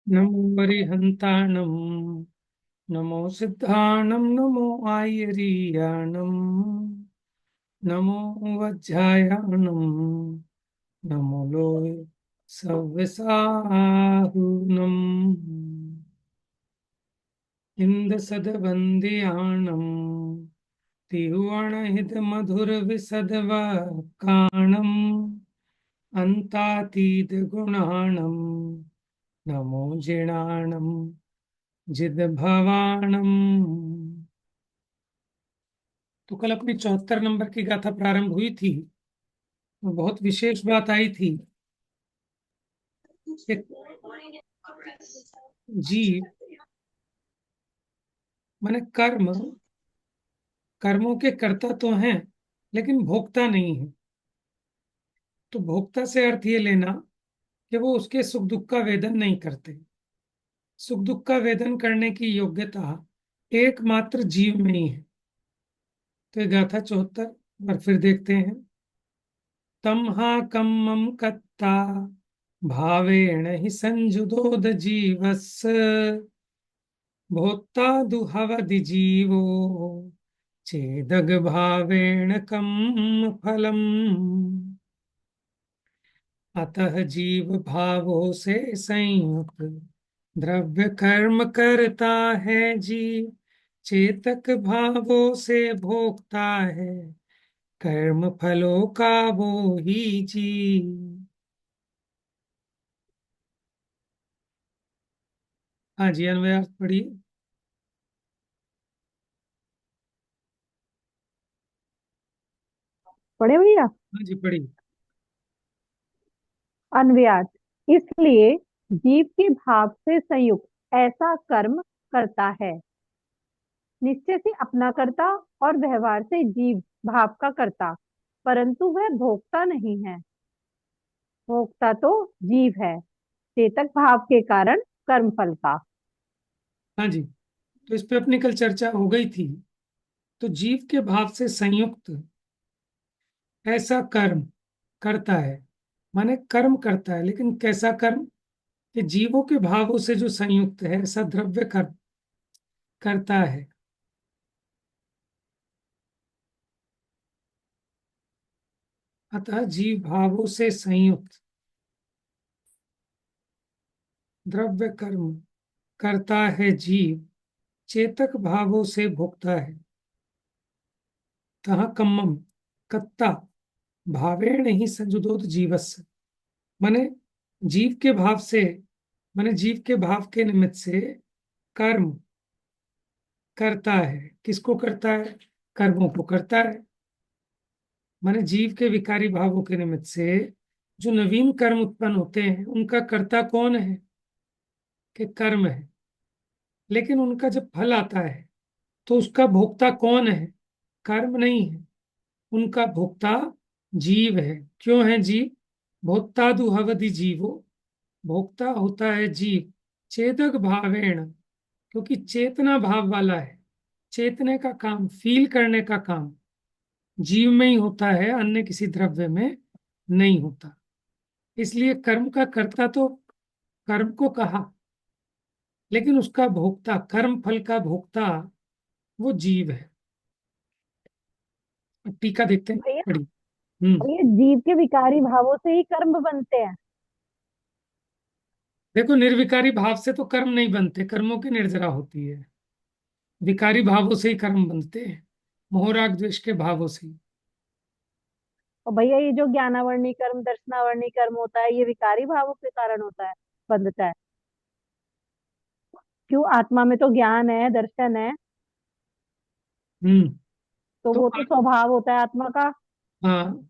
नमो वरिहन्ताणं नमो सिद्धाणं नमो आयरीयाणं नमो वज्रायाणं नमो लोय सव्यसाहुनम् इंदसदवन्द्याणं तिरुवणहित मधुर विसदवकाणम् अन्तातीत गुणाणं नमो जिणाणं जिदभवाणम्। तो कल अपनी 74 नंबर की गाथा प्रारंभ हुई थी। तो बहुत विशेष बात आई थी कि जीव माने कर्म, कर्मों के कर्ता तो हैं लेकिन भोक्ता नहीं है। तो भोक्ता से अर्थ ये लेना कि वो उसके सुख दुख का वेदन नहीं करते। सुख दुख का वेदन करने की योग्यता एकमात्र जीव में ही है। तो ये गाथा 74 बार फिर देखते हैं। तम हा कम्मम कत्ता भावेण हि संजुदोद जीवस् भोक्ता दुहवदि जीवो चेदग भावेण कम फलम। अतः जीव भावों से संयुक्त द्रव्य कर्म करता है जीव, चेतक भावों से भोगता है कर्म फलों का वो ही जीव। हाँ जी, अन्वय अर्थ पढ़िए। पढ़े भैया। हाँ जी पढ़िए। अन्व्याज, इसलिए जीव के भाव से संयुक्त ऐसा कर्म करता है, निश्चय से अपना करता और व्यवहार से जीव भाव का करता, परंतु वह भोक्ता नहीं है। भोक्ता तो जीव है, चेतक भाव के कारण कर्म फल का। हाँ जी, तो इस पे अपनी कल चर्चा हो गई थी। तो जीव के भाव से संयुक्त ऐसा कर्म करता है, माने कर्म करता है, लेकिन कैसा कर्म कि जीवों के भावों से जो संयुक्त है ऐसा द्रव्य कर्म करता है। अतः जीव भावों से संयुक्त द्रव्य कर्म करता है जीव, चेतक भावों से भोगता है। तह कम्मम कत्ता भावेण ही संजुदोत जीवस्य, माने जीव के भाव से, माने जीव के भाव के निमित्त से कर्म करता है। किसको करता है? कर्मों को करता है। माने जीव के विकारी भावों के निमित्त से जो नवीन कर्म उत्पन्न होते हैं उनका कर्ता कौन है? कि कर्म है। लेकिन उनका जब फल आता है तो उसका भोक्ता कौन है? कर्म नहीं है, उनका भोक्ता जीव है। क्यों है जीव? भोक्ता दुहवधि जीवो, भोक्ता होता है जीव चेतक भावेण, क्योंकि चेतना भाव वाला है। चेतने का काम, फील करने का काम जीव में ही होता है, अन्य किसी द्रव्य में नहीं होता। इसलिए कर्म का कर्ता तो कर्म को कहा, लेकिन उसका भोक्ता, कर्म फल का भोक्ता वो जीव है। अब टीका देखते हैं, भैया, पढ़िए। हम्म। ये जीव के विकारी भावों से ही कर्म बनते हैं। देखो, निर्विकारी भाव से तो कर्म नहीं बनते, कर्मों की निर्जरा होती है। विकारी भावों से ही कर्म बनते हैं, मोह राग द्वेष के भावों से ही। और भैया, ये जो ज्ञानावर्णी कर्म, दर्शनावर्णी कर्म होता है, ये विकारी भावों के कारण होता है, बंधता है। क्यों? आत्मा में तो ज्ञान है, दर्शन है, हम्म। तो तो वो तो स्वभाव होता है आत्मा का। हाँ,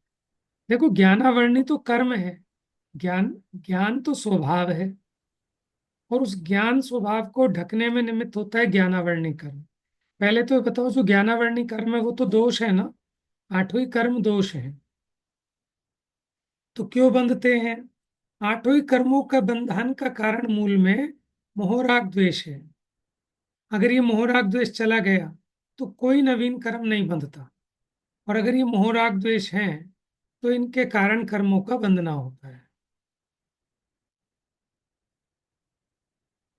देखो ज्ञानावरणी तो कर्म है, ज्ञान, ज्ञान तो स्वभाव है, और उस ज्ञान स्वभाव को ढकने में निमित्त होता है ज्ञानावरणी कर्म। पहले तो ये बताओ, जो ज्ञानावरणी कर्म है वो तो दोष है ना, आठों ही कर्म दोष है। तो क्यों बंधते हैं? आठों ही कर्मों का बंधन का कारण मूल में मोह राग द्वेष है। अगर ये मोह राग द्वेष चला गया तो कोई नवीन कर्म नहीं बंधता। और अगर ये मोह राग द्वेष हैं तो इनके कारण कर्मों का बंधना होता है।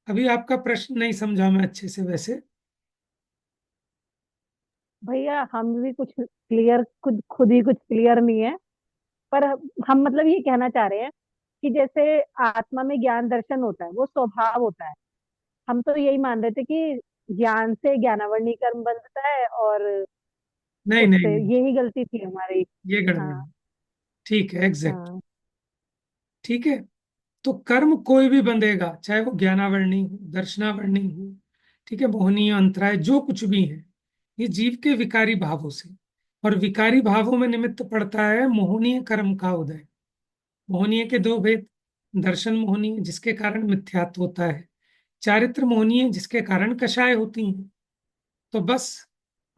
अभी आपका प्रश्न नहीं समझा मैं अच्छे से वैसे। भैया हम भी कुछ क्लियर, खुद खुद ही कुछ क्लियर नहीं है। पर हम मतलब ये कहना चाह रहे हैं कि जैसे आत्मा में ज्ञान दर्शन होता है वो स्वभाव होता है। हम तो यही मान रहे थे कि ज्ञान से ज्ञानावरणी कर्म बनता है, और नहीं नहीं उससे नहीं, यही गलती थी हमारी। ये गड़बड़ हाँ। है। ठीक है, एग्जैक्ट। हाँ। ठीक है। तो कर्म कोई भी बंधेगा, चाहे वो ज्ञानावरणी हो, दर्शनावरणी हो, ठीक है, मोहनीय अंतराय जो कुछ भी है, ये जीव के विकारी भावों से। और विकारी भावों में निमित्त पड़ता है मोहनीय कर्म का उदय। मोहनीय के दो भेद: दर्शन मोहनीय जिसके कारण मिथ्यात्व होता है, चारित्र मोहनीय जिसके कारण कषाय होती हैं। तो बस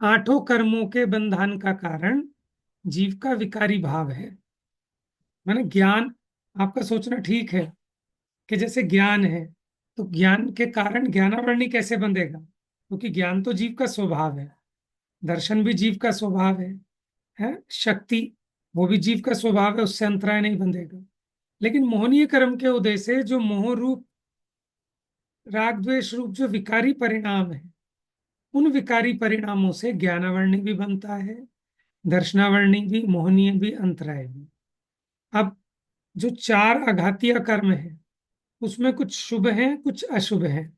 आठों कर्मों के बंधन का कारण जीव का विकारी भाव है। माने ज्ञान, आपका सोचना ठीक है कि जैसे ज्ञान है तो ज्ञान के कारण ज्ञानावरणी कैसे बंधेगा, क्योंकि ज्ञान तो जीव का स्वभाव है, दर्शन भी जीव का स्वभाव है शक्ति, वो भी जीव का स्वभाव है, उससे अंतराय नहीं बंधेगा। लेकिन मोहनीय कर्म के उदय से जो मोह रूप, राग द्वेष रूप जो विकारी परिणाम है, उन विकारी परिणामों से ज्ञानावरणी भी बनता है, दर्शनावरणी भी, मोहनीय भी, अंतराय भी। अब जो चार आघातीय कर्म है उसमें कुछ शुभ है कुछ अशुभ है।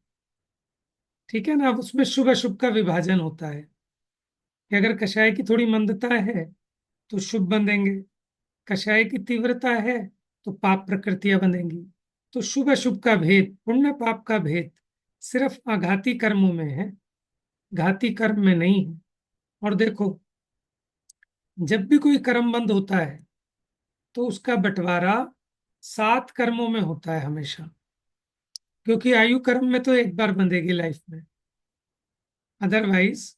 ठीक है ना, अब उसमें शुभ अशुभ का विभाजन होता है कि अगर कषाय की थोड़ी मंदता है तो शुभ बंधेंगे, कषाय की तीव्रता है तो पाप प्रकृतियां बंधेंगी। तो शुभ अशुभ का भेद, पुण्य पाप का भेद सिर्फ आघाती कर्मों में है, घाती कर्म में नहीं है। और देखो, जब भी कोई कर्म बंद होता है तो उसका बंटवारा 7 कर्मों में होता है हमेशा, क्योंकि आयु कर्म में तो एक बार बंधेगी लाइफ में। अदरवाइज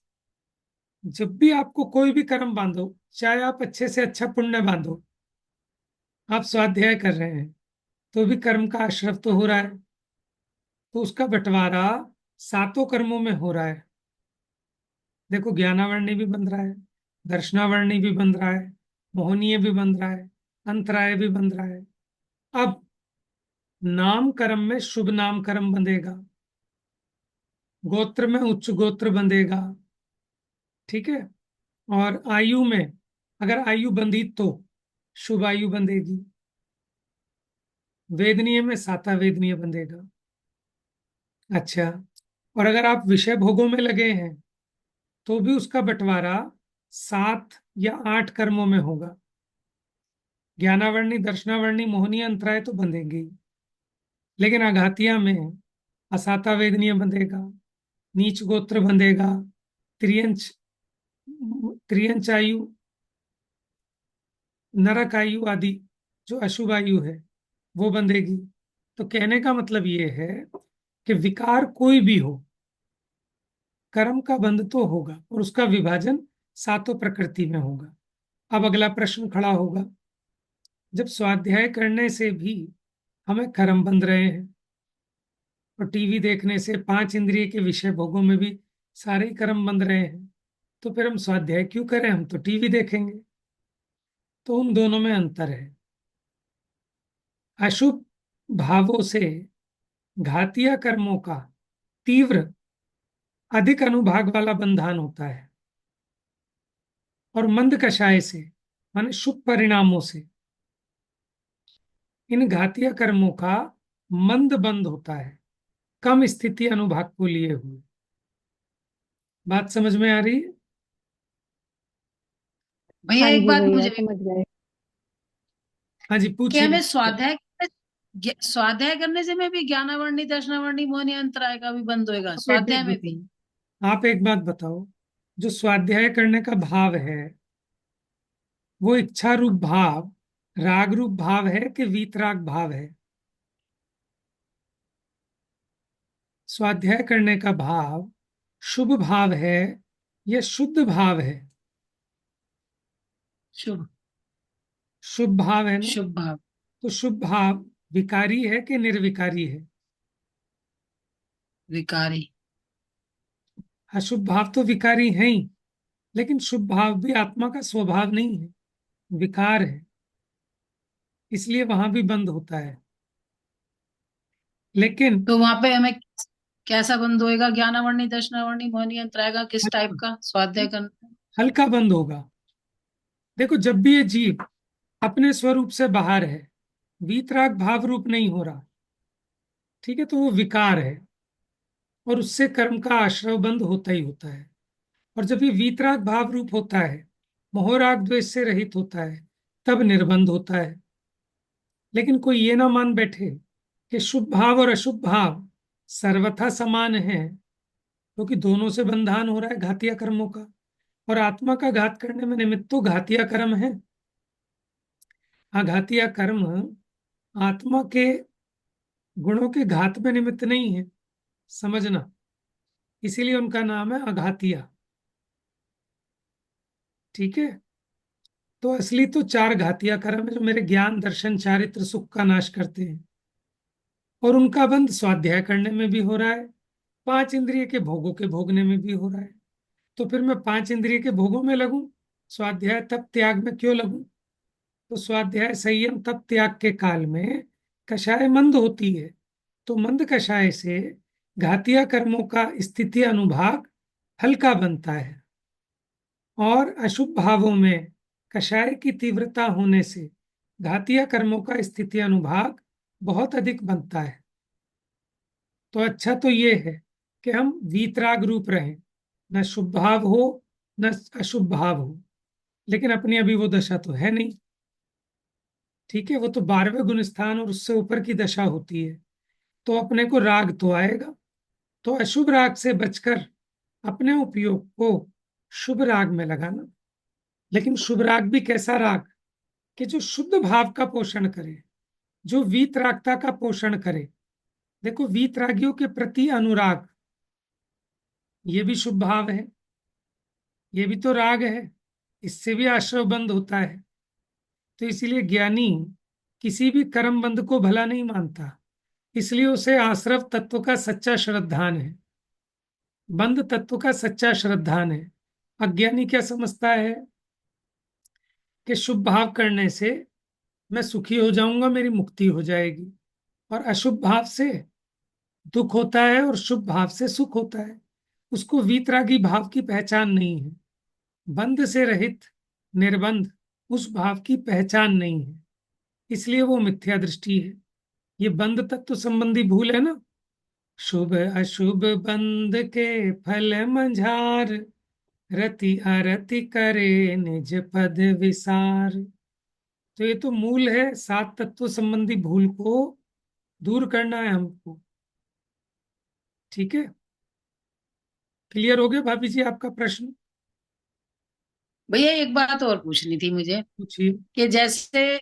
जब भी आपको कोई भी कर्म बांधो, चाहे आप अच्छे से अच्छा पुण्य बांधो, आप स्वाध्याय कर रहे हैं तो भी कर्म का आश्रव तो हो रहा है, तो उसका बंटवारा 7 कर्मों में हो रहा है। देखो, ज्ञानावरणी भी बंध रहा है, दर्शनावरणी भी बंध रहा है, मोहनीय भी बंध रहा है, अंतराय भी बंध रहा है। अब नाम कर्म में शुभ नाम कर्म बंधेगा, गोत्र में उच्च गोत्र बंधेगा, ठीक है। और आयु में, अगर आयु बंधी तो शुभ आयु बंधेगी, वेदनीय में साता वेदनीय बंधेगा। अच्छा, और अगर आप विषय भोगों में लगे हैं तो भी उसका बंटवारा 7 या 8 कर्मों में होगा। ज्ञानावरणी, दर्शनावरणी, मोहनीय, अंतराय तो बंधेंगे ही, लेकिन आघातिया में असाता वेदनीय बंधेगा, नीच गोत्र बंधेगा, त्रियंच, त्रियंच आयु, नरक आयु आदि जो अशुभ आयु है वो बंधेगी। तो कहने का मतलब ये है कि विकार कोई भी हो, कर्म का बंध तो होगा, और उसका विभाजन 7 प्रकृति में होगा। अब अगला प्रश्न खड़ा होगा, जब स्वाध्याय करने से भी हमें कर्म बंध रहे हैं और टीवी देखने से 5 इंद्रिय के विषय भोगों में भी सारे ही कर्म बंध रहे हैं, तो फिर हम स्वाध्याय क्यों करें, हम तो टीवी देखेंगे। तो उन दोनों में अंतर है। अशुभ भावों से घातीय कर्मों का तीव्र, अधिक अनुभाग वाला बंधन होता है, और मंद कषाय से, माने शुभ परिणामों से, इन घातीय कर्मों का मंद बंध होता है, कम स्थिति अनुभाग को लिए हुए। बात समझ में आ रही है? भैया हाँ एक जी बात भैया, मुझे समझ गए। हाँ जी, कि पूछिए। हमें स्वाध्याय करने से में भी ज्ञानावरणी दर्शनावरणी मोहनी अंतराय का भी बंद होएगा आप एक बात स्वाध्याय में भी। बताओ, आप एक बात बताओ, जो स्वाध्याय करने का भाव है वो इच्छा रूप भाव राग रूप भाव है कि वीतराग भाव है? स्वाध्याय करने का भाव शुभ भाव है या शुद्ध भाव है? शुभ। शुभ भाव है ना? शुभ भाव। तो शुभ भाव विकारी है कि निर्विकारी है? विकारी। अशुभ भाव तो विकारी है ही, लेकिन शुभ भाव भी आत्मा का स्वभाव नहीं है, विकार है, इसलिए वहां भी बंद होता है। लेकिन तो वहां पे हमें कैसा बंद होएगा? ज्ञानावर्णी, दशनावर्णी, मोहिनी यंत्र आएगा? किस टाइप का स्वाध्याय करना? हल्का बंद होगा। देखो, जब भी ये जीव अपने स्वरूप से बाहर है, वीतराग भाव रूप नहीं हो रहा, ठीक है, तो वो विकार है और उससे कर्म का आश्रय बंद होता ही होता है। और जब ये वीतराग भाव रूप होता है, मोहराग द्वेष से रहित होता है, तब निर्बंध होता है। लेकिन कोई ये ना मान बैठे कि शुभ भाव और अशुभ भाव सर्वथा समान है, क्योंकि दोनों से बंधन हो रहा है घातिया कर्मों का, और आत्मा का घात करने में निमित्त तो घातिया कर्म है। आघातिया कर्म आत्मा के गुणों के घात में निमित्त नहीं है, समझना। इसीलिए उनका नाम है अघातिया। ठीक है। तो असली तो चार घातिया कर्म है जो मेरे ज्ञान, दर्शन, चारित्र, सुख का नाश करते हैं, और उनका बंध स्वाध्याय करने में भी हो रहा है, पांच इंद्रिय के भोगों के भोगने में भी हो रहा है। तो फिर मैं पांच इंद्रिय के भोगों में लगूं, स्वाध्याय तप त्याग में क्यों लगूं? तो स्वाध्याय संयम तप त्याग के काल में कषाय मंद होती है, तो मंद कषाय से घातिया कर्मों का स्थिति अनुभाग हल्का बनता है, और अशुभ भावों में कषाय की तीव्रता होने से घातिया कर्मों का स्थिति अनुभाग बहुत अधिक बनता है। तो अच्छा तो ये है कि हम वीतराग रूप रहें, न शुभ भाव हो न अशुभ भाव हो, लेकिन अपनी अभी वो दशा तो है नहीं। ठीक है, वो तो 12वें गुण स्थान और उससे ऊपर की दशा होती है, तो अपने को राग तो आएगा। तो अशुभ राग से बचकर अपने उपयोग को शुभ राग में लगाना। लेकिन शुभ राग भी कैसा राग कि जो शुद्ध भाव का पोषण करे, जो वीतरागता का पोषण करे। देखो, वीतरागियों के प्रति अनुराग, ये भी शुभ भाव है, ये भी तो राग है, इससे भी आश्रय बंद होता है। तो इसीलिए ज्ञानी किसी भी कर्म बंध को भला नहीं मानता, इसलिए उसे आश्रव तत्व का सच्चा श्रद्धान है, बंध तत्व का सच्चा श्रद्धान है। अज्ञानी क्या समझता है कि शुभ भाव करने से मैं सुखी हो जाऊंगा, मेरी मुक्ति हो जाएगी, और अशुभ भाव से दुख होता है और शुभ भाव से सुख होता है। उसको वीतरागी भाव की पहचान नहीं है, बंध से रहित निर्बंध उस भाव की पहचान नहीं है, इसलिए वो मिथ्या दृष्टि है। ये बंध तत्व संबंधी भूल है ना। शुभ अशुभ बंध के फल मंझार, रति अरति करे निज पद विसार। तो ये तो मूल है, सात तत्व संबंधी भूल को दूर करना है हमको। ठीक है, क्लियर हो गया भाभी जी आपका प्रश्न? भैया एक बात और पूछनी थी मुझे, पूछिए। कि जैसे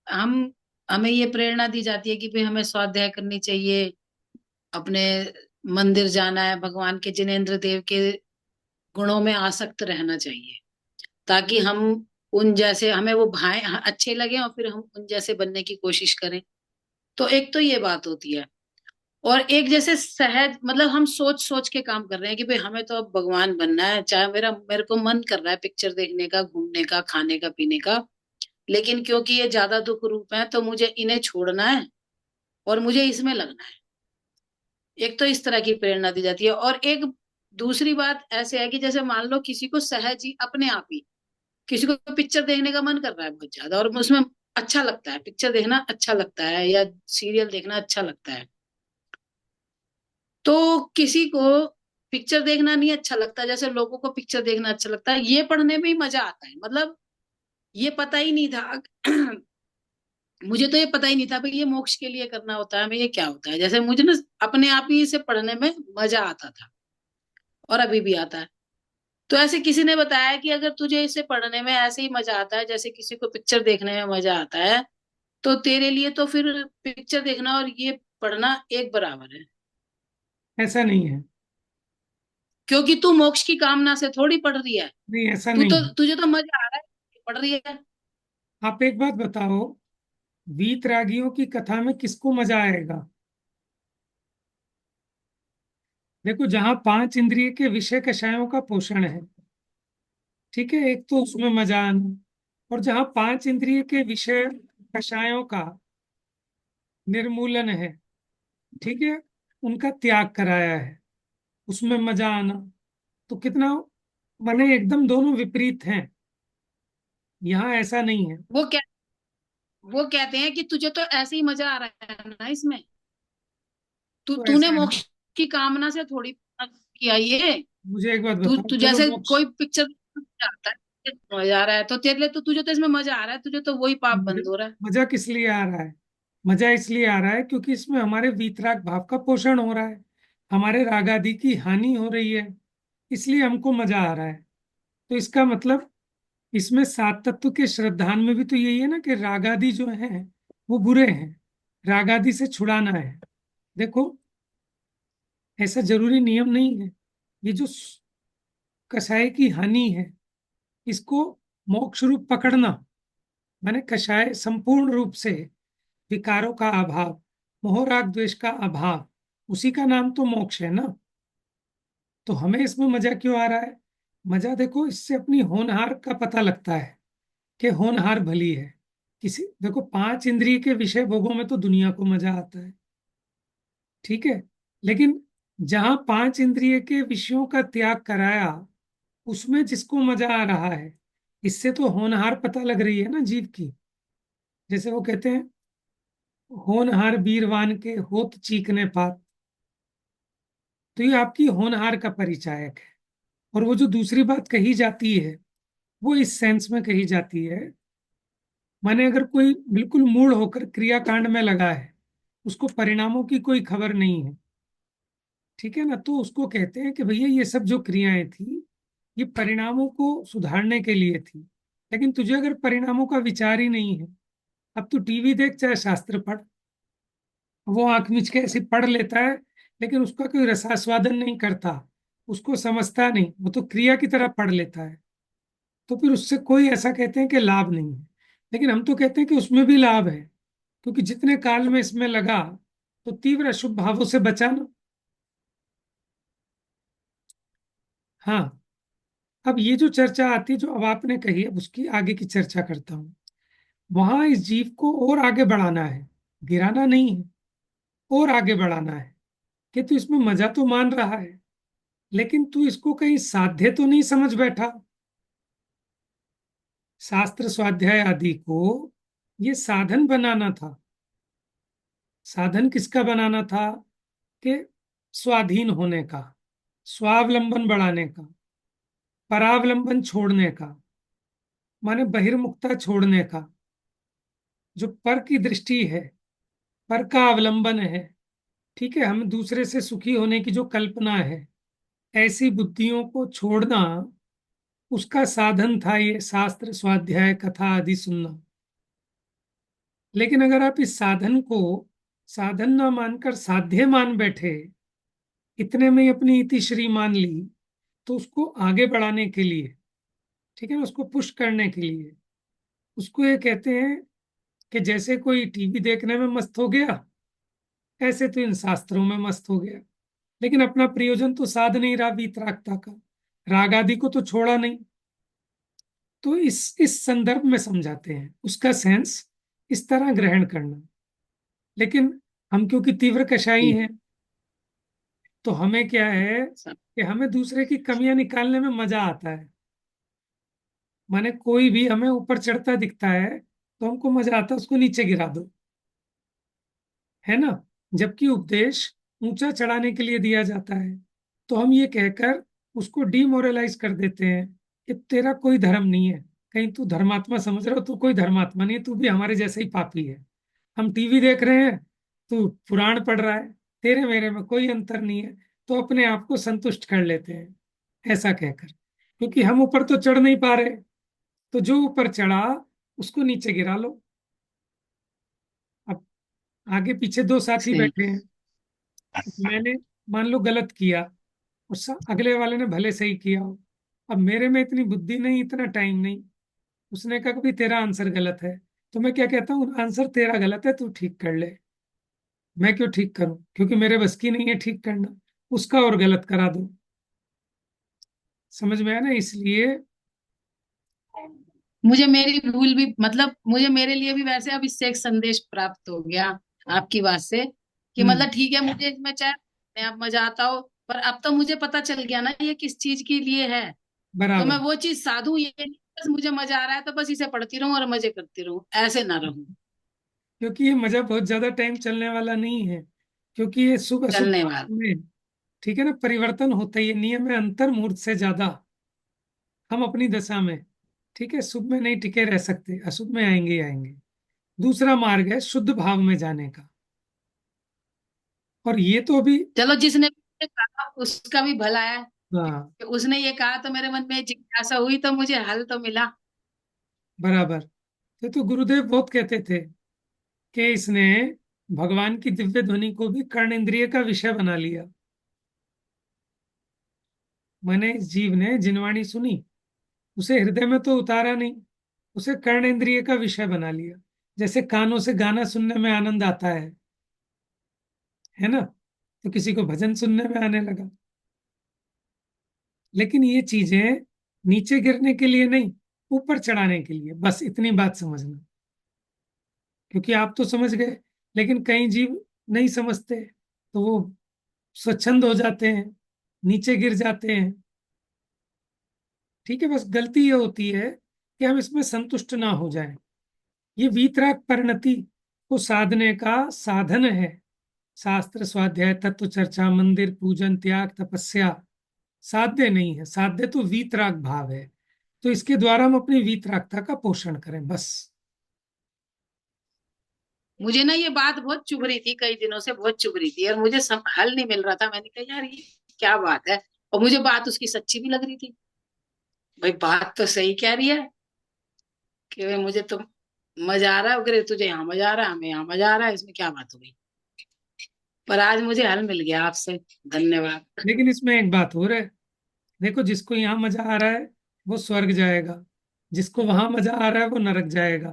हम हमें ये प्रेरणा दी जाती है कि भाई हमें स्वाध्याय करनी चाहिए, अपने मंदिर जाना है, भगवान के जिनेंद्र देव के गुणों में आसक्त रहना चाहिए, ताकि हम उन जैसे, हमें वो भाए अच्छे लगे और फिर हम उन जैसे बनने की कोशिश करें। तो एक तो ये बात होती है, और एक जैसे सहज, मतलब हम सोच सोच के काम कर रहे हैं कि भाई हमें तो अब भगवान बनना है, चाहे मेरे को मन कर रहा है पिक्चर देखने का, घूमने का, खाने का, पीने का, लेकिन क्योंकि ये ज्यादा दुख रूप है तो मुझे इन्हें छोड़ना है और मुझे इसमें लगना है। एक तो इस तरह की प्रेरणा दी जाती है, और एक दूसरी बात ऐसे है कि जैसे मान लो किसी को सहज ही अपने आप ही, किसी को पिक्चर देखने का मन कर रहा है बहुत ज्यादा, और उसमें अच्छा लगता है, पिक्चर देखना अच्छा लगता है या सीरियल देखना अच्छा लगता है, तो किसी को पिक्चर देखना नहीं अच्छा लगता, जैसे लोगों को पिक्चर देखना अच्छा लगता है, ये पढ़ने में ही मजा आता है। मतलब ये पता ही नहीं था मुझे तो ये पता ही नहीं था भाई ये मोक्ष के लिए करना होता है, हमें ये क्या होता है, जैसे मुझे ना अपने आप ही इसे पढ़ने में मजा आता था, और अभी भी आता है। तो ऐसे किसी ने बताया कि अगर तुझे इसे पढ़ने में ऐसे ही मजा आता है जैसे किसी को पिक्चर देखने में मजा आता है, तो तेरे लिए तो फिर पिक्चर देखना और ये पढ़ना एक बराबर है। ऐसा नहीं है। क्योंकि तू मोक्ष की कामना से थोड़ी पढ़ रही है। नहीं, ऐसा तू नहीं तो है। तुझे तो मजा आ रहा है पढ़ रही है। आप एक बात बताओ, वीतरागियों की कथा में किसको मजा आएगा? देखो, जहां पांच इंद्रिय के विषय कषायों का पोषण है, ठीक है, एक तो उसमें मजा आना। और जहां पांच इंद्रिय के विषय कषायों का निर्मूलन है, ठीक है, उनका त्याग कराया है, उसमें मजा आना। तो कितना, माने एकदम दोनों विपरीत हैं। यहाँ ऐसा नहीं है। वो क्या, वो कहते हैं कि तुझे तो ऐसे ही मजा आ रहा है ना इसमें। तो तूने ऐसा है ना, मोक्ष की कामना से थोड़ी किया ये। मुझे एक बात तू बताओ, तू चलो जैसे मोक्ष। कोई पिक्चर आता है, मजा आ रहा है तो तेरे लिए तो, तुझे तो इसमें मजा आ रहा है, तुझे तो वही पाप मजा बंद हो रहा है। मजा किस लिए आ रहा है? मजा इसलिए आ रहा है क्योंकि इसमें हमारे वीतराग भाव का पोषण हो रहा है, हमारे राग आदि की हानि हो रही है, इसलिए हमको मजा आ रहा है। तो इसका मतलब, इसमें सात तत्व के श्रद्धान में भी तो यही है ना कि राग आदि जो है वो बुरे हैं, राग आदि से छुड़ाना है। देखो, ऐसा जरूरी नियम नहीं है। ये जो कसाय की हानि है, इसको मोक्ष रूप पकड़ना, माने कषाय संपूर्ण रूप से विकारों का अभाव, मोह राग द्वेष का अभाव, उसी का नाम तो मोक्ष है ना। तो हमें इसमें मजा क्यों आ रहा है? मजा देखो, इससे अपनी होनहार का पता लगता है कि होनहार भली है। किसी, देखो, पांच इंद्रिय के विषय भोगों में तो दुनिया को मजा आता है, ठीक है, लेकिन जहां पांच इंद्रिय के विषयों का त्याग कराया, उसमें जिसको मजा आ रहा है, इससे तो होनहार पता लग रही है ना जीव की। जैसे वो कहते हैं, होनहार बीरवान के होत चीकने पात। तो ये आपकी होनहार का परिचायक है। और वो जो दूसरी बात कही जाती है, वो इस सेंस में कही जाती है, माने अगर कोई बिल्कुल मूढ़ होकर क्रियाकांड में लगा है, उसको परिणामों की कोई खबर नहीं है, ठीक है ना, तो उसको कहते हैं कि भैया ये सब जो क्रियाएं थी, ये परिणामों को सुधारने के लिए थी। लेकिन तुझे अगर परिणामों का विचार ही नहीं है, अब तू टीवी देख चाहे शास्त्र पढ़, वो आंख मिच के ऐसे पढ़ लेता है, लेकिन उसका कोई रसास्वादन नहीं करता, उसको समझता नहीं, वो तो क्रिया की तरह पढ़ लेता है। तो फिर उससे कोई, ऐसा कहते हैं कि लाभ नहीं है। लेकिन हम तो कहते हैं कि उसमें भी लाभ है, क्योंकि जितने काल में इसमें लगा, तो तीव्र अशुभ भावों से बचाना। हाँ, अब ये जो चर्चा आती है, जो अब आपने कही, अब उसकी आगे की चर्चा करता हूँ। वहां इस जीव को और आगे बढ़ाना है, गिराना नहीं है, और आगे बढ़ाना है। कि तू इसमें मजा तो मान रहा है, लेकिन तू इसको कहीं साध्य तो नहीं समझ बैठा। शास्त्र स्वाध्याय आदि को ये साधन बनाना था। साधन किसका बनाना था? कि स्वाधीन होने का, स्वावलंबन बढ़ाने का, परावलंबन छोड़ने का, माने बहिर्मुखता छोड़ने का। जो पर की दृष्टि है, पर का अवलंबन है, ठीक है, हम दूसरे से सुखी होने की जो कल्पना है, ऐसी बुद्धियों को छोड़ना, उसका साधन था ये शास्त्र स्वाध्याय कथा आदि सुनना। लेकिन अगर आप इस साधन को साधन ना मानकर साध्य मान बैठे, इतने में ही अपनी इतिश्री मान ली, तो उसको आगे बढ़ाने के लिए, ठीक है ना, उसको पुश करने के लिए, उसको ये कहते हैं कि जैसे कोई टीवी देखने में मस्त हो गया, ऐसे तो इन शास्त्रों में मस्त हो गया। लेकिन अपना प्रयोजन तो साध नहीं रहा वीतरागता का, राग आदि को तो छोड़ा नहीं। तो इस संदर्भ में समझाते हैं, उसका सेंस इस तरह ग्रहण करना। लेकिन हम क्योंकि तीव्र कषाई हैं, तो हमें क्या है कि हमें दूसरे की कमियां निकालने में मजा आता है। माने कोई भी हमें ऊपर चढ़ता दिखता है, तो हमको मजा आता है उसको नीचे गिरा दो, है ना। जबकि उपदेश ऊंचा चढ़ाने के लिए दिया जाता है। तो हम ये कहकर उसको डिमोरलाइज कर देते हैं कि तेरा कोई धर्म नहीं है, कहीं तू धर्मात्मा समझ रहा हो, तू कोई धर्मात्मा नहीं है, तू भी हमारे जैसे ही पापी है। हम टीवी देख रहे हैं, तू पुराण पढ़ रहा है, तेरे मेरे में कोई अंतर नहीं है। तो अपने आप को संतुष्ट कर लेते हैं, ऐसा कहकर। क्योंकि हम ऊपर तो चढ़ नहीं पा रहे, तो जो ऊपर चढ़ा उसको नीचे गिरा लो। अब आगे पीछे दो साथी सही। बैठे हैं, मैंने मान लो गलत किया और अगले वाले ने भले सही किया हो। अब मेरे में इतनी बुद्धि नहीं, इतना टाइम नहीं। उसने कहा कि भाई तेरा आंसर गलत है, तो मैं क्या कहता हूँ, आंसर तेरा गलत है, तू ठीक कर ले। मैं क्यों ठीक करूं, क्योंकि मेरे बस की नहीं है ठीक करना, उसका और गलत करा दो। समझ में आया ना? इसलिए मुझे मेरी भूल भी, मतलब मुझे मेरे लिए भी वैसे अब इससे एक संदेश प्राप्त हो गया आपकी बात से, कि हम्म, मतलब ठीक है, मुझे इसमें चाहे अपने आप मजा आता हो, पर अब तो मुझे पता चल गया ना ये किस चीज के लिए है। तो मैं बराबर। वो चीज साधू, ये नहीं बस मुझे मजा आ रहा है तो बस इसे पढ़ती रहूं और मजे करती रहूं, ऐसे ना रहूं। क्योंकि ये मजा बहुत ज्यादा टाइम चलने वाला नहीं है, क्योंकि ये शुभ अशुभ चलने वाला। में, ठीक है ना, परिवर्तन होता है। ये नियम है अंतर मुहूर्त से ज्यादा। हम अपनी दशा में, ठीक है, शुभ में नहीं टिके रह सकते, अशुभ में आएंगे ही आएंगे। दूसरा मार्ग है शुद्ध भाव में जाने का, और ये तो अभी, चलो, जिसने भी मुझे कहा उसका भी भला है। हाँ, कि उसने ये कहा तो मेरे मन में जिज्ञासा हुई, तो मुझे हल तो मिला। बराबर। तो गुरुदेव बहुत कहते थे कि इसने भगवान की दिव्य ध्वनि को भी कर्ण इंद्रिय का विषय बना लिया। मैंने इस जीव ने जिनवाणी सुनी, उसे हृदय में तो उतारा नहीं, उसे कर्ण इंद्रिय का विषय बना लिया। जैसे कानों से गाना सुनने में आनंद आता है ना, तो किसी को भजन सुनने में आने लगा। लेकिन ये चीजें नीचे गिरने के लिए नहीं, ऊपर चढ़ाने के लिए, बस इतनी बात समझना। क्योंकि आप तो समझ गए, लेकिन कई जीव नहीं समझते, तो वो स्वच्छंद हो जाते हैं, नीचे गिर जाते हैं। ठीक है, बस गलती ये होती है कि हम इसमें संतुष्ट ना हो जाएं। ये वीतराग परिणति को साधने का साधन है। शास्त्र स्वाध्याय, तत्व चर्चा, मंदिर पूजन, त्याग, तपस्या साध्य नहीं है। साध्य तो वीतराग भाव है। तो इसके द्वारा हम अपनी वीतरागता का पोषण करें, बस। मुझे ना ये बात बहुत चुभ रही थी, कई दिनों से बहुत चुभ रही थी, और मुझे हल नहीं मिल रहा था। मैंने कहा यार ये क्या बात है, और मुझे बात उसकी सच्ची भी लग रही थी। भाई बात तो सही कह रही है कि भाई मुझे तो मजा आ रहा है, अगर तुझे यहाँ मजा आ रहा है, हमें यहाँ मजा आ रहा है, इसमें क्या बात हो गई। पर आज मुझे हल मिल गया आपसे, धन्यवाद। लेकिन इसमें एक बात और है, देखो, जिसको यहाँ मजा आ रहा है वो स्वर्ग जाएगा, जिसको वहां मजा आ रहा है वो नरक जाएगा।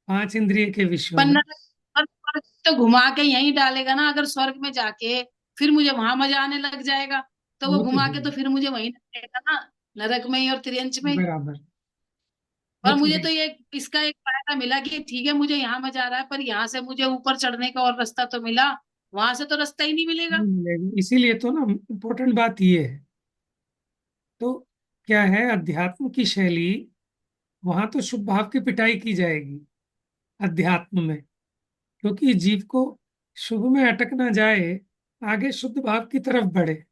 पांच इंद्रिय के विषयों पर में। नरक, पर स्वर्ग तो घुमा के यहीं डालेगा ना। अगर स्वर्ग में जाके फिर मुझे वहां मजा आने लग जाएगा, तो वो वो तो घुमा है, के तो फिर मुझे वहीं डालेगा ना, नरक में ही और त्रियंच में ही। बराबर। वो और तो मुझे है, तो ये इसका एक फायदा मिला कि ठीक है, मुझे यहाँ मजा आ रहा है, पर यहाँ से मुझे ऊपर चढ़ने का और रास्ता तो मिला, वहां से तो रास्ता ही नहीं मिलेगा। नहीं मिलेगी। इसीलिए तो ना, इम्पोर्टेंट बात ये है। तो क्या है, अध्यात्म की शैली, वहां तो शुभ भाव की पिटाई की जाएगी अध्यात्म में, क्योंकि जीव को शुभ में अटक ना जाए, आगे शुद्ध भाव की तरफ बढ़े।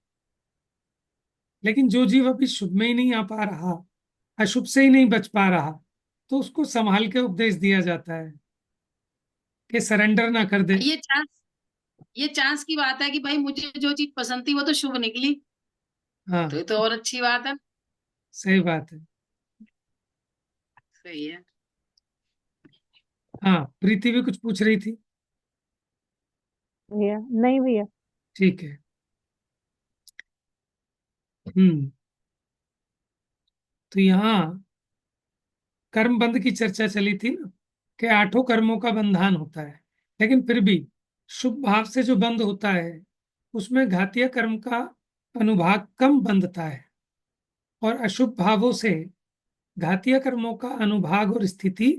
लेकिन जो जीव अभी शुभ में ही नहीं आ पा रहा, अशुभ से ही नहीं बच पा रहा, तो उसको संभाल के उपदेश दिया जाता है कि सरेंडर ना कर दे। ये चांस की बात है कि भाई मुझे जो चीज पसंद थी वो तो शुभ निकली, तो हाँ, ये तो और अच्छी बात है। सही बात है। सही है। हाँ, प्रीति भी कुछ पूछ रही थी। भैया नहीं भैया। ठीक है। हम्म। तो यहाँ कर्म बंध की चर्चा चली थी ना, कि आठों कर्मों का बंधन होता है, लेकिन फिर भी शुभ भाव से जो बंध होता है, उसमें घातीय कर्म का अनुभाग कम बंधता है, और अशुभ भावों से घातीय कर्मों का अनुभाग और स्थिति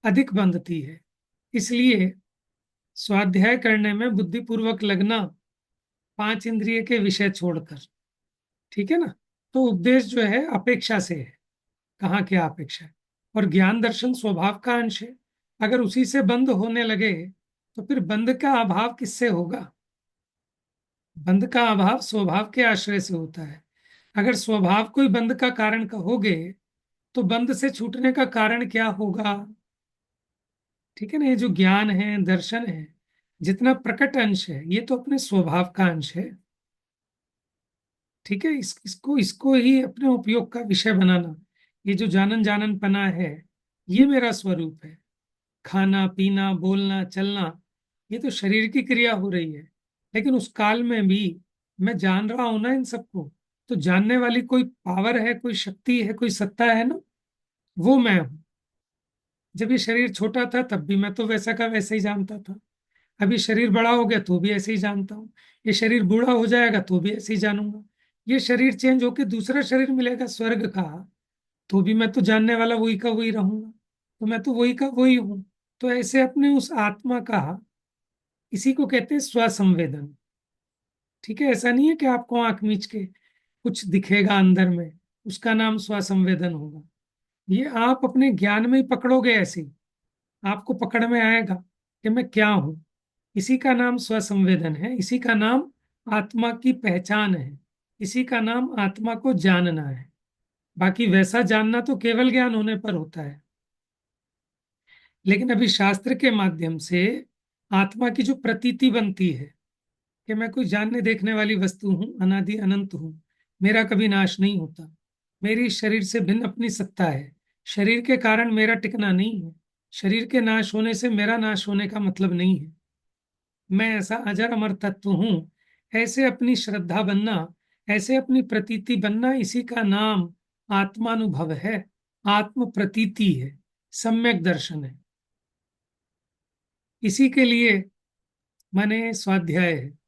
अधिक बंधती है। इसलिए स्वाध्याय करने में बुद्धिपूर्वक लगना, पांच इंद्रिय के विषय छोड़कर। ठीक है ना? तो उपदेश जो है अपेक्षा से है, कहाँ क्या अपेक्षा है। और ज्ञान दर्शन स्वभाव का अंश है। अगर उसी से बंद होने लगे, तो फिर बंध का अभाव किससे होगा? बंध का अभाव स्वभाव के आश्रय से होता है। अगर स्वभाव कोई बंध का कारण कहोगे, तो बंध से छूटने का कारण क्या होगा? ठीक है ना? ये जो ज्ञान है, दर्शन है, जितना प्रकट अंश है, ये तो अपने स्वभाव का अंश है। ठीक है, इसको इसको ही अपने उपयोग का विषय बनाना। ये जो जानन जानन पना है, ये मेरा स्वरूप है। खाना पीना बोलना चलना, ये तो शरीर की क्रिया हो रही है, लेकिन उस काल में भी मैं जान रहा हूं ना इन सबको। तो जानने वाली कोई पावर है, कोई शक्ति है, कोई सत्ता है ना, वो मैं हूं। जब ये शरीर छोटा था तब भी मैं तो वैसा का वैसा ही जानता था। अभी शरीर बड़ा हो गया तो भी ऐसे ही जानता हूँ। ये शरीर बूढ़ा हो जाएगा तो भी ऐसे ही जानूंगा। ये शरीर चेंज होके दूसरा शरीर मिलेगा स्वर्ग का, तो भी मैं तो जानने वाला वही का वही रहूंगा। तो मैं तो वही का वही हूँ। तो ऐसे अपने उस आत्मा का, इसी को कहते हैं स्वसंवेदन। ठीक है, ऐसा नहीं है कि आपको आंख मीच के कुछ दिखेगा अंदर में, उसका नाम स्वसंवेदन होगा। ये आप अपने ज्ञान में ही पकड़ोगे, ऐसे ही आपको पकड़ में आएगा कि मैं क्या हूं। इसी का नाम स्वसंवेदन है, इसी का नाम आत्मा की पहचान है, इसी का नाम आत्मा को जानना है। बाकी वैसा जानना तो केवल ज्ञान होने पर होता है। लेकिन अभी शास्त्र के माध्यम से आत्मा की जो प्रतीति बनती है कि मैं कोई जानने देखने वाली वस्तु हूं, अनादि अनंत हूं, मेरा कभी नाश नहीं होता, मेरी इस शरीर से भिन्न अपनी सत्ता है, शरीर के कारण मेरा टिकना नहीं है, शरीर के नाश होने से मेरा नाश होने का मतलब नहीं है, मैं ऐसा अजर अमर तत्व हूं। ऐसे अपनी श्रद्धा बनना, ऐसे अपनी प्रतीति बनना, इसी का नाम आत्मानुभव है, आत्म प्रतीति है, सम्यक दर्शन है। इसी के लिए माने स्वाध्याय है।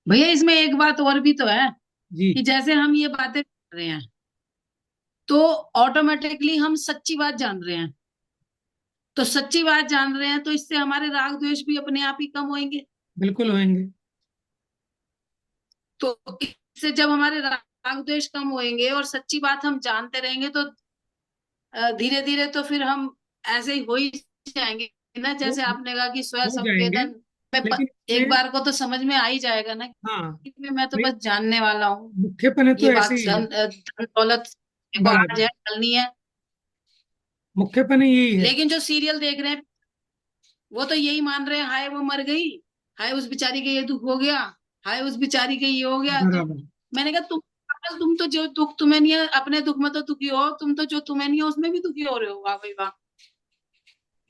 भैया इसमें एक बात और भी तो है जी कि जैसे हम ये बातें कर रहे हैं तो ऑटोमेटिकली हम सच्ची बात जान रहे हैं। तो सच्ची बात जान रहे हैं तो इससे हमारे राग द्वेष भी अपने आप ही कम होंगे। बिल्कुल होंगे। तो इससे जब हमारे राग द्वेष कम होंगे और सच्ची बात हम जानते रहेंगे तो धीरे धीरे तो फिर हम ऐसे ही हो ही जाएंगे ना। हो, जैसे आपने कहा कि स्व हो जाएंगे। संवेदन में लेकिन एक इसमें बार को तो समझ में आ ही जाएगा ना हाँ, कि मैं तो नहीं, बस जानने वाला हूँ। मुख्यपन है तो ये ऐसे बात ही है। धन दौलत देखो आज बराबर, है कल नहीं है। मुख्यपन यही है। लेकिन जो सीरियल देख रहे हैं वो तो यही मान रहे हैं, हाय वो मर गई, हाय उस बेचारी का ये दुख हो गया, हाय उस बेचारी का ये हो गया। तो बराबर। मैंने कहा तुम तो जो दुख तुम्हें नहीं है अपने दुख में तो दुखी हो, तुम तो जो तुम्हें नहीं है उसमें भी दुखी हो रहे हो। वाह भाई वाह।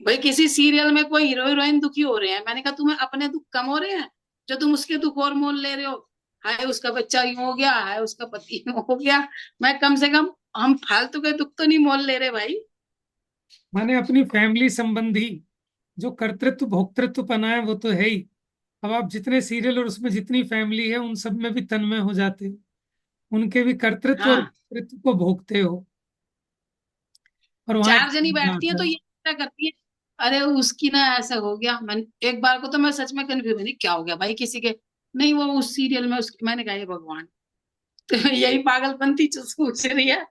भाई किसी सीरियल में कोई हीरो हीरोइन दुखी हो रहे हैं, मैंने कहा तुम्हें अपने दुख कम हो रहे हैं जो तुम उसके दुख और मोल ले रहे हो। हाय उसका बच्चा यूं हो गया, हाय उसका पति यूं हो गया। मैं कम से कम हम फालतू के दुख तो नहीं मोल ले रहे भाई। माने अपनी फैमिली संबंधी जो कर्तृत्व भोक्तृत्व पना है वो तो है ही। अब आप जितने सीरियल और उसमें जितनी फैमिली है उन सब में भी तन्मय हो जाते हो, उनके भी कर्तृत्व और हाँ, भोक्तृत्व को भोगते हो। और वहां एक चार जनी बैठती है बात तो है। ये क्या करती है, अरे उसकी ना ऐसा हो गया। मैं एक बार को तो मैं सच में कंफ्यूज नहीं क्या हो गया भाई किसी के, नहीं वो उस सीरियल में उसकी, मैंने कहा ये भगवान। तो यही पागलपंथी जो सोच रही है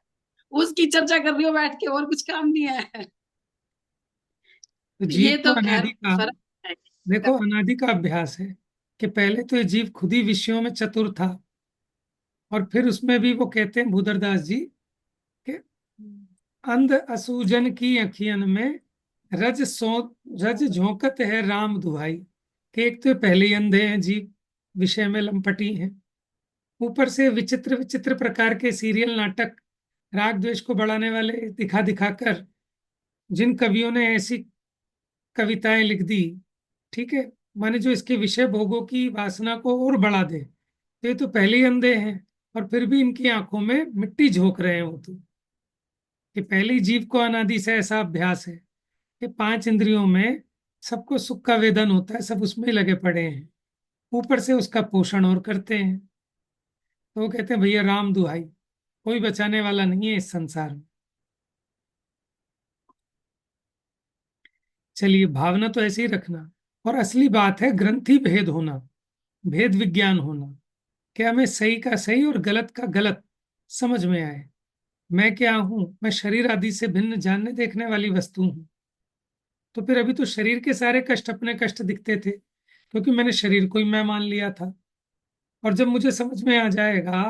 उसकी चर्चा कर रही हो बैठ के, और कुछ काम नहीं है। तो जीव ये को तो खैर अनादि का, फर्क है। देखो अनादि का अभ्यास है कि पहले तो ये जीव खुद ही विषयों में चतुर था, और फिर उसमें भी वो कहते हैं भूदरदास जी कि अंध असूजन की अखियन में रज सो रज झोंकत है राम दुहाई। कि एक तो पहले ही अंधे हैं जीव, विषय में लंपटी हैं, ऊपर से विचित्र विचित्र प्रकार के सीरियल नाटक राग द्वेष को बढ़ाने वाले दिखा दिखा कर जिन कवियों ने ऐसी कविताएं लिख दी, ठीक है, माने जो इसके विषय भोगों की वासना को और बढ़ा दे। तो ये तो पहले ही अंधे हैं, और फिर भी इनकी आंखों में मिट्टी झोंक रहे हैं वो तो। कि पहली जीव को अनादि से ऐसा अभ्यास है कि पांच इंद्रियों में सबको सुख का वेदन होता है, सब उसमें ही लगे पड़े हैं, ऊपर से उसका पोषण और करते हैं। तो वो कहते हैं भैया राम दुहाई, कोई बचाने वाला नहीं है इस संसार में। चलिए, भावना तो ऐसे ही रखना। और असली बात है ग्रंथि भेद होना, भेद विज्ञान होना, कि हमें सही का सही और गलत का गलत समझ में आए। मैं क्या हूं? मैं शरीर आदि से भिन्न जानने देखने वाली वस्तु हूं। तो फिर अभी तो शरीर के सारे कष्ट अपने कष्ट दिखते थे, क्योंकि मैंने शरीर को ही मैं मान लिया था। और जब मुझे समझ में आ जाएगा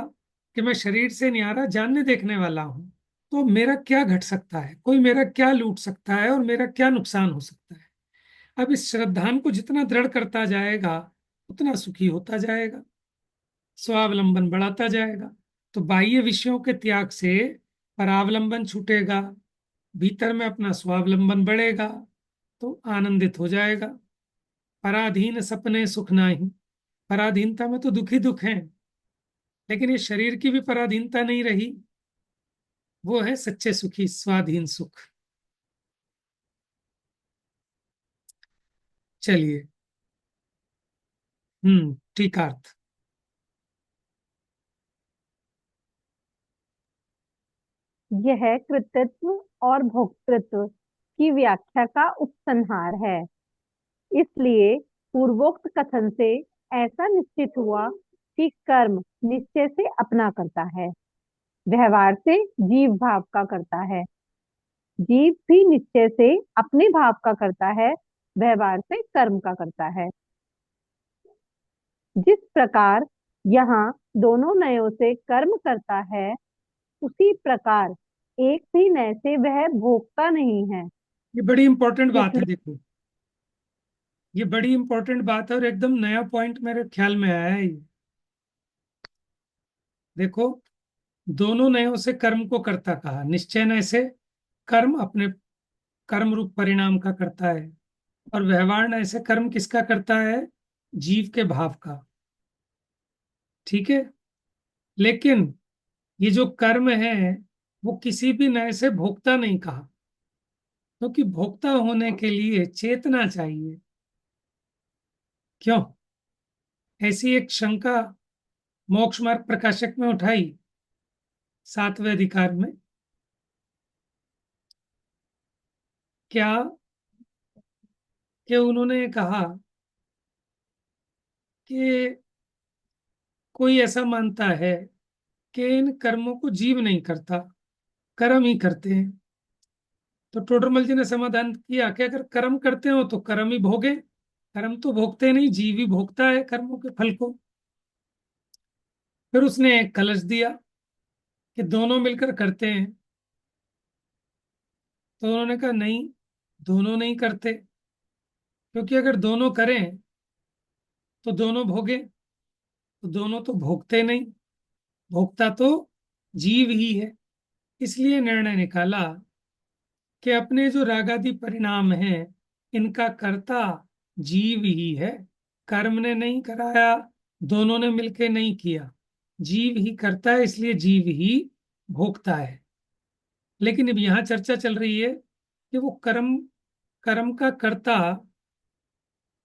कि मैं शरीर से न्यारा जानने देखने वाला हूं, तो मेरा क्या घट सकता है, कोई मेरा क्या लूट सकता है, और मेरा क्या नुकसान हो सकता है। अब इस श्रद्धान को जितना दृढ़ करता जाएगा उतना सुखी होता जाएगा। स्वावलंबन बढ़ाता जाएगा। तो बाह्य विषयों के त्याग से परावलंबन छूटेगा, भीतर में अपना स्वावलंबन बढ़ेगा, तो आनंदित हो जाएगा। पराधीन सपने सुख नाही, पराधीनता में तो दुखी दुख है, लेकिन ये शरीर की भी पराधीनता नहीं रही, वो है सच्चे सुखी, स्वाधीन सुख। चलिए, टीकार्थ। यह कृतित्व और भोक्तृत्व की व्याख्या का उपसंहार है। इसलिए पूर्वोक्त कथन से ऐसा निश्चित हुआ कि कर्म निश्चय से अपना करता है, व्यवहार से जीव भाव का करता है। जीव भी निश्चय से अपने भाव का करता है, व्यवहार से कर्म का करता है। जिस प्रकार यहाँ दोनों नयों से कर्म करता है, उसी प्रकार एक भी नय से वह भोगता नहीं है। ये बड़ी इंपॉर्टेंट बात है, इसलिए देखो, ये बड़ी इंपॉर्टेंट बात है और एकदम नया पॉइंट मेरे ख्याल में आया है ये। देखो, दोनों नयों से कर्म को करता कहा, निश्चय नय से कर्म अपने कर्म रूप परिणाम का करता है, और व्यवहार नय से कर्म किसका करता है? जीव के भाव का। ठीक है, लेकिन ये जो कर्म है वो किसी भी नय से भोक्ता नहीं कहा, क्योंकि भोक्ता होने के लिए चेतना चाहिए। क्यों? ऐसी एक शंका मोक्ष मार्ग प्रकाशक में उठाई 7वें अधिकार में। क्या कि उन्होंने कहा कि कोई ऐसा मानता है कि इन कर्मों को जीव नहीं करता, कर्म ही करते हैं। तो टोडरमल जी ने समाधान किया कि अगर कर्म करते हो तो कर्म ही भोगे, कर्म तो भोगते नहीं, जीव ही भोगता है कर्मों के फल को। फिर उसने एक कलश दिया कि दोनों मिलकर करते हैं। तो उन्होंने कहा नहीं, दोनों नहीं करते, क्योंकि अगर दोनों करें तो दोनों भोगे, तो दोनों तो भोगते नहीं, भोगता तो जीव ही है। इसलिए निर्णय निकाला कि अपने जो रागादि परिणाम हैं, इनका कर्ता जीव ही है। कर्म ने नहीं कराया, दोनों ने मिलके नहीं किया, जीव ही करता है, इसलिए जीव ही भोगता है। लेकिन अब यहाँ चर्चा चल रही है कि वो कर्म, कर्म का कर्ता,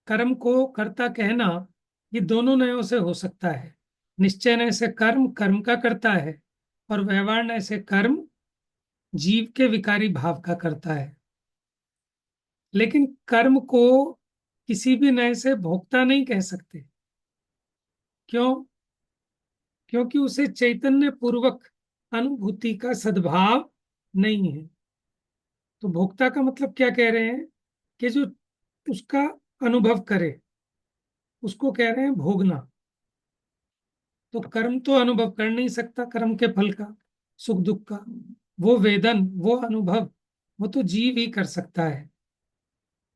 कर्म को कर्ता कहना, ये दोनों नयों से हो सकता है। निश्चय नय से कर्म कर्म का करता है, और व्यवहार नय से कर्म जीव के विकारी भाव का करता है। लेकिन कर्म को किसी भी नय से भोक्ता नहीं कह सकते। क्यों? क्योंकि उसे चैतन्य पूर्वक अनुभूति का सद्भाव नहीं है। तो भोक्ता का मतलब क्या कह रहे हैं? कि जो उसका अनुभव करे, उसको कह रहे हैं भोगना। तो कर्म तो अनुभव कर नहीं सकता, कर्म के फल का, सुख दुख का, वो वेदन, वो अनुभव, वो तो जीव ही कर सकता है।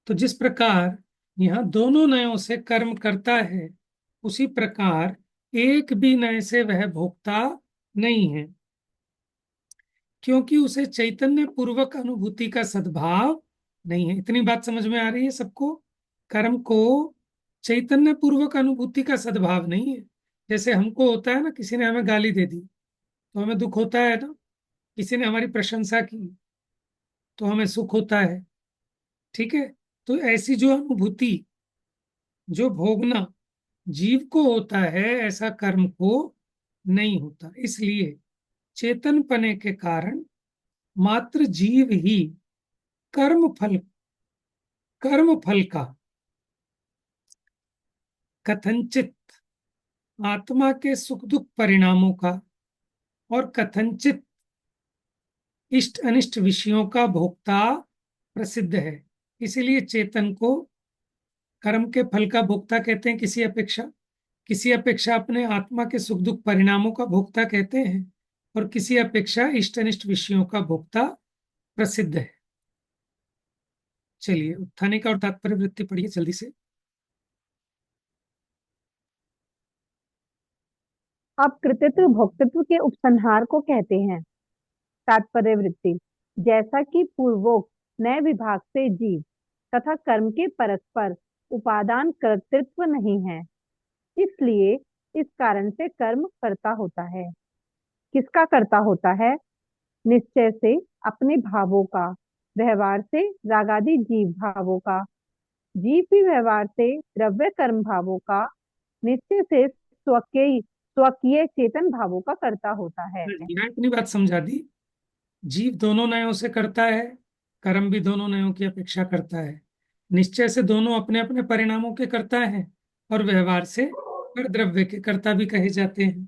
तो जिस प्रकार यहाँ दोनों नयों से कर्म करता है, उसी प्रकार एक भी नय से वह भोगता नहीं है, क्योंकि उसे चैतन्य पूर्वक अनुभूति का सद्भाव नहीं है। इतनी बात समझ में आ रही है सबको? कर्म को चैतन्य पूर्वक अनुभूति का सद्भाव नहीं है। जैसे हमको होता है ना, किसी ने हमें गाली दे दी तो हमें दुख होता है ना, किसी ने हमारी प्रशंसा की तो हमें सुख होता है। ठीक है, तो ऐसी जो अनुभूति, जो भोगना जीव को होता है, ऐसा कर्म को नहीं होता। इसलिए चेतन पने के कारण मात्र जीव ही कर्म फल, कर्म फल का कथनचित आत्मा के सुख दुख परिणामों का और कथनचित इष्ट अनिष्ट विषयों का भोक्ता प्रसिद्ध है। इसीलिए चेतन को कर्म के फल का भोक्ता कहते हैं, किसी अपेक्षा अपने आत्मा के सुख दुख परिणामों का भोक्ता कहते हैं, और किसी अपेक्षा इष्ट अनिष्ट विषयों का भोक्ता प्रसिद्ध है। चलिए, उत्थानिका और तात्पर्य वृत्ति पढ़िए जल्दी से। अब कृतित्व भोक्तृत्व के उपसंहार को कहते हैं। तात्पर्य वृत्ति। जैसा कि पूर्वोक्त नए विभाग से जीव तथा कर्म के परस्पर उपादान कर्तृत्व नहीं है, इसलिए इस कारण से कर्म कर्ता होता है। किसका कर्ता होता है? निश्चय से अपने भावों का, व्यवहार से रागादि जीव भावों का, जीव भी व्यवहार से द्रव्य कर्म भावों का, निश्चय से स्वकीय स्वकीय चेतन भावों का कर्ता होता है। यहाँ इतनी बात समझा दी। जीव दोनों नयों से करता है, कर्म भी दोनों नयों की अपेक्षा करता है, निश्चय से दोनों अपने अपने परिणामों के कर्ता हैं, और व्यवहार से पर द्रव्य के कर्ता भी कहे जाते हैं।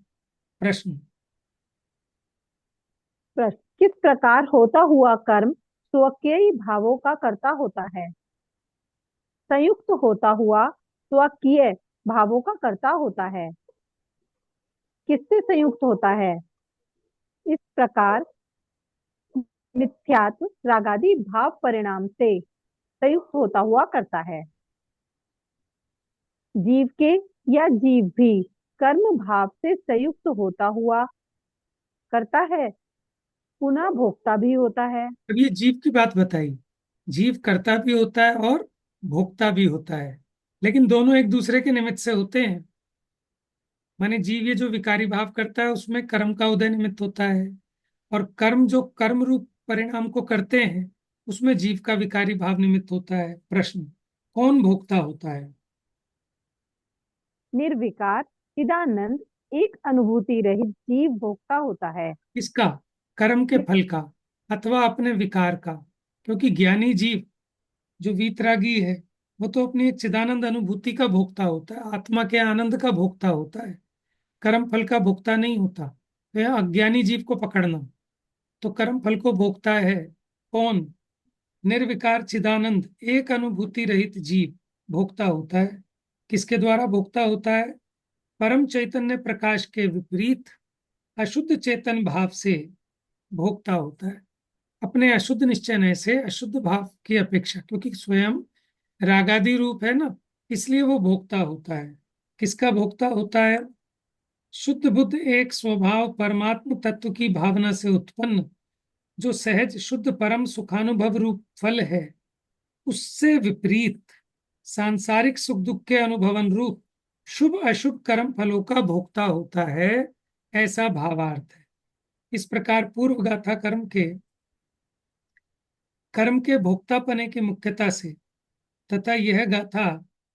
प्रश्न। प्रश्न। किस प्रकार होता हुआ कर्म स्वकीय भावों का कर्ता होता है? संयुक्त होता हुआ स्वकीय भावों का कर्ता होता है। किससे संयुक्त होता है? इस प्रकार मिथ्यात्व रागादि भाव परिणाम से संयुक्त होता हुआ करता है। जीव के या जीव भी कर्म भाव से संयुक्त होता हुआ करता है, पुनः भोक्ता भी होता है। अब ये जीव की बात बताई। जीव कर्ता भी होता है और भोक्ता भी होता है, लेकिन दोनों एक दूसरे के निमित्त से होते हैं। माने जीव ये जो विकारी भाव करता है उसमें कर्म का उदय निमित्त होता है, और कर्म जो कर्म रूप परिणाम को करते हैं उसमें जीव का विकारी भाव निमित्त होता है। प्रश्न। कौन भोक्ता होता है? निर्विकार चिदानंद एक अनुभूति रहित जीव भोक्ता होता है। किसका? कर्म के फल का अथवा अपने विकार का? क्योंकि ज्ञानी जीव जो वीतरागी है वो तो अपनी एक चिदानंद अनुभूति का भोक्ता होता है, आत्मा के आनंद का भोक्ता होता है, कर्म फल का भोक्ता नहीं होता। तो यह अज्ञानी जीव को पकड़ना। तो कर्म फल को भोगता है कौन? निर्विकार चिदानंद एक अनुभूति रहित जीव भोक्ता होता है। किसके द्वारा भोक्ता होता है? परम चैतन्य प्रकाश के विपरीत अशुद्ध चेतन भाव से भोक्ता होता है। अपने अशुद्ध निश्चय से अशुद्ध भाव की अपेक्षा, क्योंकि स्वयं रागादि रूप है ना, इसलिए वो भोक्ता होता है। किसका भोक्ता होता है? शुद्ध बुद्ध एक स्वभाव परमात्म तत्व की भावना से उत्पन्न जो सहज शुद्ध परम सुखानुभव रूप फल है, उससे विपरीत सांसारिक सुख दुख के अनुभवन रूप शुभ अशुभ कर्म फलों का भोक्ता होता है, ऐसा भावार्थ है। इस प्रकार पूर्व गाथा कर्म के भोक्तापने की मुख्यता से तथा यह गाथा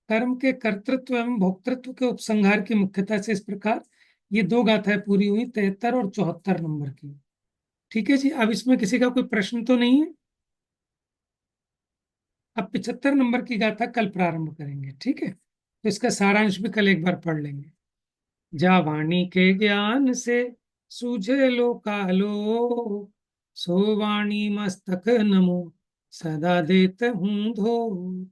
कर्म के कर्तृत्व एवं भोक्तृत्व के उपसंहार की मुख्यता से, इस प्रकार ये दो गाथाएं पूरी हुई 73 और 74 नंबर की। ठीक है जी। अब इसमें किसी का कोई प्रश्न तो नहीं है? अब 75 नंबर की गाथा कल प्रारंभ करेंगे, ठीक है? तो इसका सारांश भी कल एक बार पढ़ लेंगे। जा वाणी के ज्ञान से सूझे लो कालो, सो वाणी मस्तक नमो सदा देत हूँ धो।